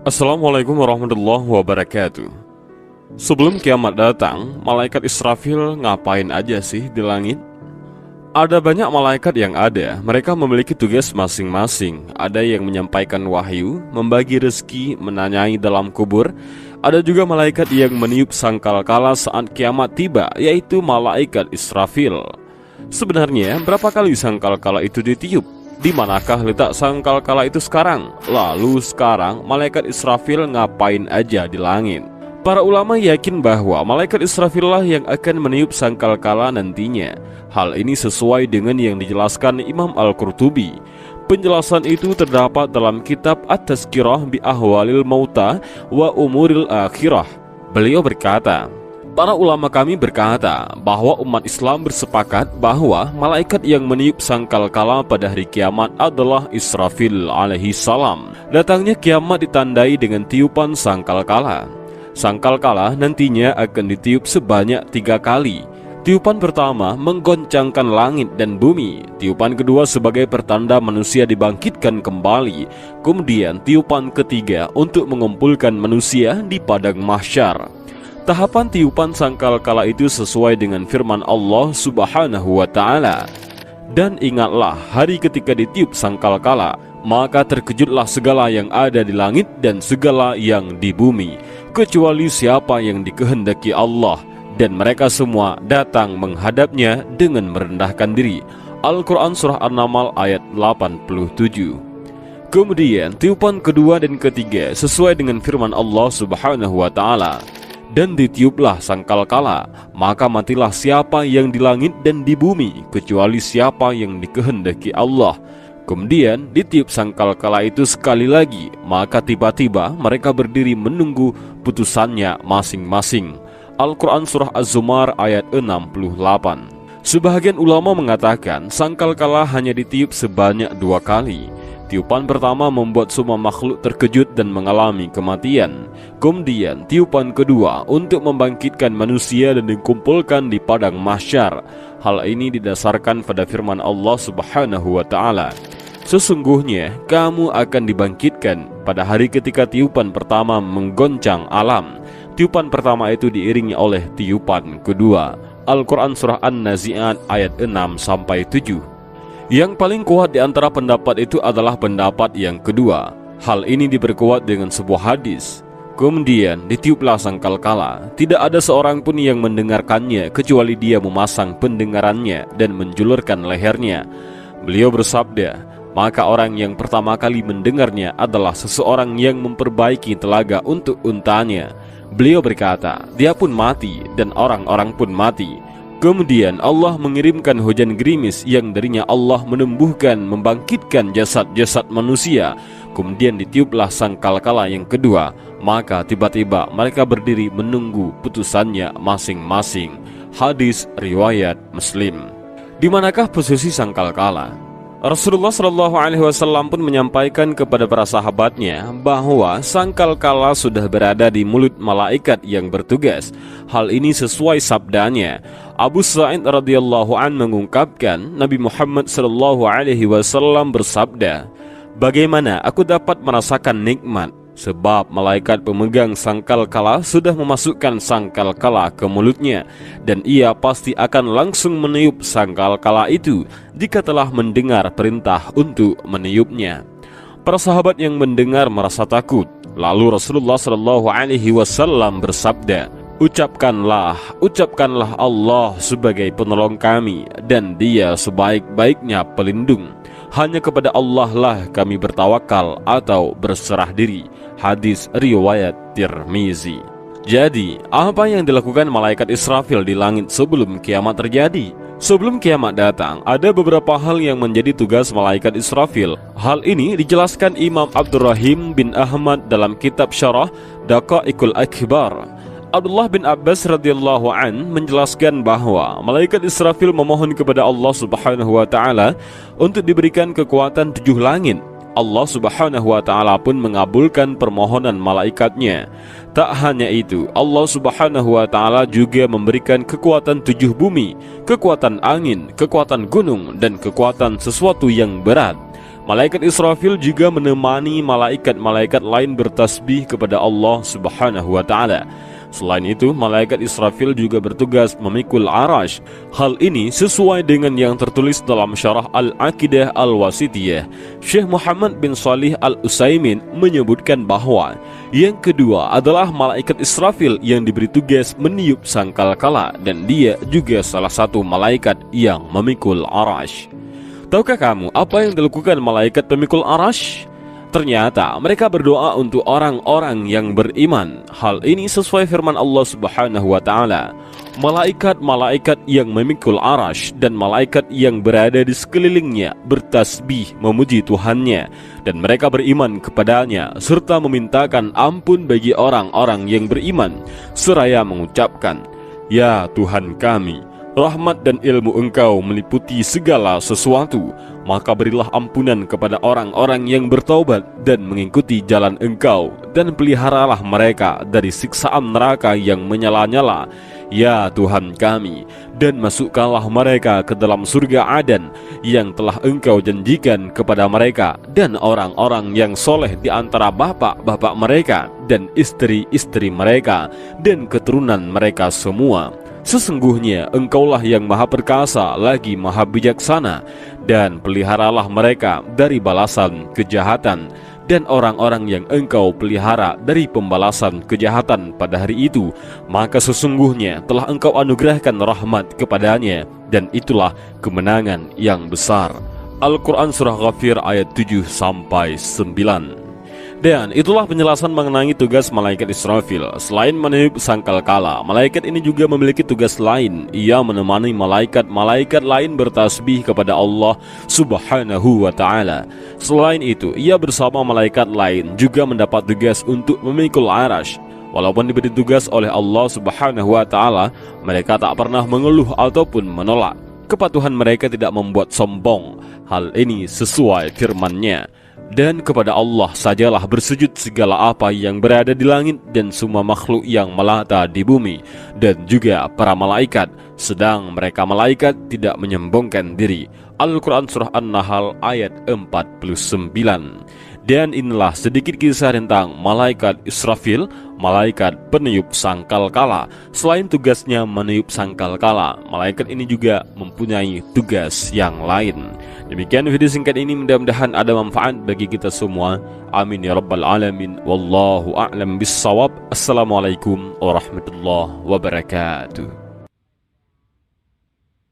Assalamualaikum warahmatullahi wabarakatuh. Sebelum kiamat datang, malaikat Israfil ngapain aja sih di langit? Ada banyak malaikat yang ada, mereka memiliki tugas masing-masing. Ada yang menyampaikan wahyu, membagi rezeki, menanyai dalam kubur. Ada juga malaikat yang meniup sangkakala saat kiamat tiba, yaitu malaikat Israfil. Sebenarnya, berapa kali sangkakala itu ditiup? Di manakah letak sangkakala itu sekarang? Lalu sekarang malaikat Israfil ngapain aja di langit? Para ulama yakin bahwa malaikat Israfil lah yang akan meniup sangkakala nantinya. Hal ini sesuai dengan yang dijelaskan Imam Al-Qurtubi. Penjelasan itu terdapat dalam kitab At-Tazkirah bi Ahwalil Mauta wa Umuril Akhirah. Beliau berkata, para ulama kami berkata bahwa umat Islam bersepakat bahwa malaikat yang meniup sangkakala pada hari kiamat adalah Israfil alaihi salam. Datangnya kiamat ditandai dengan tiupan sangkakala. Sangkakala nantinya akan ditiup sebanyak 3 kali. Tiupan pertama menggoncangkan langit dan bumi. Tiupan kedua sebagai pertanda manusia dibangkitkan kembali. Kemudian tiupan ketiga untuk mengumpulkan manusia di padang mahsyar. Tahapan tiupan sangkakala itu sesuai dengan firman Allah Subhanahu wa Ta'ala. Dan ingatlah hari ketika ditiup sangkakala, maka terkejutlah segala yang ada di langit dan segala yang di bumi, kecuali siapa yang dikehendaki Allah, dan mereka semua datang menghadapnya dengan merendahkan diri. Al-Quran Surah An-Naml ayat 87. Kemudian tiupan kedua dan ketiga sesuai dengan firman Allah Subhanahu wa Ta'ala. Dan ditiuplah sangkakala, maka matilah siapa yang di langit dan di bumi, kecuali siapa yang dikehendaki Allah. Kemudian ditiup sangkakala itu sekali lagi, maka tiba-tiba mereka berdiri menunggu putusannya masing-masing. Al-Quran Surah Az-Zumar ayat 68. Sebahagian ulama mengatakan sangkakala hanya ditiup sebanyak 2 kali. Tiupan pertama membuat semua makhluk terkejut dan mengalami kematian. Kemudian tiupan kedua untuk membangkitkan manusia dan dikumpulkan di padang mahsyar. Hal ini didasarkan pada firman Allah Subhanahu wa Ta'ala. Sesungguhnya kamu akan dibangkitkan pada hari ketika tiupan pertama menggoncang alam. Tiupan pertama itu diiringi oleh tiupan kedua. Al-Quran Surah An-Nazi'at ayat 6-7. Yang paling kuat di antara pendapat itu adalah pendapat yang kedua. Hal ini diperkuat dengan sebuah hadis. Kemudian ditiuplah sangkakala. Tidak ada seorang pun yang mendengarkannya kecuali dia memasang pendengarannya dan menjulurkan lehernya. Beliau bersabda, maka orang yang pertama kali mendengarnya adalah seseorang yang memperbaiki telaga untuk untanya. Beliau berkata, dia pun mati dan orang-orang pun mati. Kemudian Allah mengirimkan hujan gerimis yang darinya Allah menumbuhkan, membangkitkan jasad-jasad manusia. Kemudian ditiuplah sangkakala yang kedua, maka tiba-tiba mereka berdiri menunggu putusannya masing-masing. Hadis riwayat Muslim. Di manakah posisi sangkakala? Rasulullah SAW pun menyampaikan kepada para sahabatnya bahwa sangkakala sudah berada di mulut malaikat yang bertugas. Hal ini sesuai sabdanya. Abu Sa'id radhiyallahu an mengungkapkan Nabi Muhammad SAW bersabda, bagaimana aku dapat merasakan nikmat? Sebab malaikat pemegang sangkakala sudah memasukkan sangkakala ke mulutnya, dan ia pasti akan langsung meniup sangkakala itu jika telah mendengar perintah untuk meniupnya. Para sahabat yang mendengar merasa takut. Lalu Rasulullah SAW bersabda, ucapkanlah Allah sebagai penolong kami, dan Dia sebaik-baiknya pelindung. Hanya kepada Allah lah kami bertawakal atau berserah diri. Hadis riwayat Tirmizi. Jadi, apa yang dilakukan malaikat Israfil di langit sebelum kiamat terjadi? Sebelum kiamat datang, ada beberapa hal yang menjadi tugas malaikat Israfil. Hal ini dijelaskan Imam Abdurrahim bin Ahmad dalam kitab Syarah Daqaiqul Akbar. Abdullah bin Abbas radhiyallahu an menjelaskan bahwa malaikat Israfil memohon kepada Allah Subhanahu wa Ta'ala untuk diberikan kekuatan 7 langit. Allah Subhanahu wa Ta'ala pun mengabulkan permohonan malaikatnya. Tak hanya itu, Allah Subhanahu wa Ta'ala juga memberikan kekuatan 7 bumi, kekuatan angin, kekuatan gunung, dan kekuatan sesuatu yang berat. Malaikat Israfil juga menemani malaikat-malaikat lain bertasbih kepada Allah Subhanahu wa Ta'ala. Selain itu, malaikat Israfil juga bertugas memikul arash. Hal ini sesuai dengan yang tertulis dalam syarah Al-Aqidah Al-Wasithiyah. Syekh Muhammad bin Shalih Al-Utsaimin menyebutkan bahwa yang kedua adalah malaikat Israfil yang diberi tugas meniup sangkakala, dan dia juga salah satu malaikat yang memikul arash. Tahukah kamu apa yang dilakukan malaikat pemikul arash? Ternyata mereka berdoa untuk orang-orang yang beriman. Hal ini sesuai firman Allah Subhanahu wa Ta'ala. Malaikat-malaikat yang memikul arash dan malaikat yang berada di sekelilingnya bertasbih memuji Tuhannya, dan mereka beriman kepadanya serta memintakan ampun bagi orang-orang yang beriman, seraya mengucapkan, "Ya Tuhan kami, rahmat dan ilmu Engkau meliputi segala sesuatu, maka berilah ampunan kepada orang-orang yang bertaubat dan mengikuti jalan Engkau, dan peliharalah mereka dari siksaan neraka yang menyala-nyala, ya Tuhan kami, dan masukkanlah mereka ke dalam surga Aden yang telah Engkau janjikan kepada mereka dan orang-orang yang soleh di antara bapak-bapak mereka dan istri-istri mereka dan keturunan mereka semua. Sesungguhnya Engkaulah yang maha perkasa lagi maha bijaksana, dan peliharalah mereka dari balasan kejahatan, dan orang-orang yang Engkau pelihara dari pembalasan kejahatan pada hari itu, maka sesungguhnya telah Engkau anugerahkan rahmat kepadanya, dan itulah kemenangan yang besar. Al-Quran Surah Ghafir ayat 7-9. Dan itulah penjelasan mengenai tugas malaikat Israfil. Selain meniup sangkakala, malaikat ini juga memiliki tugas lain. Ia menemani malaikat-malaikat lain bertasbih kepada Allah Subhanahu wa Ta'ala. Selain itu, ia bersama malaikat lain juga mendapat tugas untuk memikul arash. Walaupun diberi tugas oleh Allah Subhanahu wa Ta'ala, mereka tak pernah mengeluh ataupun menolak. Kepatuhan mereka tidak membuat sombong. Hal ini sesuai firman-Nya. Dan kepada Allah sajalah bersujud segala apa yang berada di langit dan semua makhluk yang melata di bumi, dan juga para malaikat, sedang mereka malaikat tidak menyombongkan diri. Al-Quran Surah An-Nahl ayat 49. Dan inilah sedikit kisah tentang malaikat Israfil, malaikat peniup sangkakala. Selain tugasnya meniup sangkakala, malaikat ini juga mempunyai tugas yang lain. Demikian video singkat ini, mudah-mudahan ada manfaat bagi kita semua. Amin ya rabbal alamin. Wallahu a'lam bissawab. Assalamualaikum warahmatullahi wabarakatuh.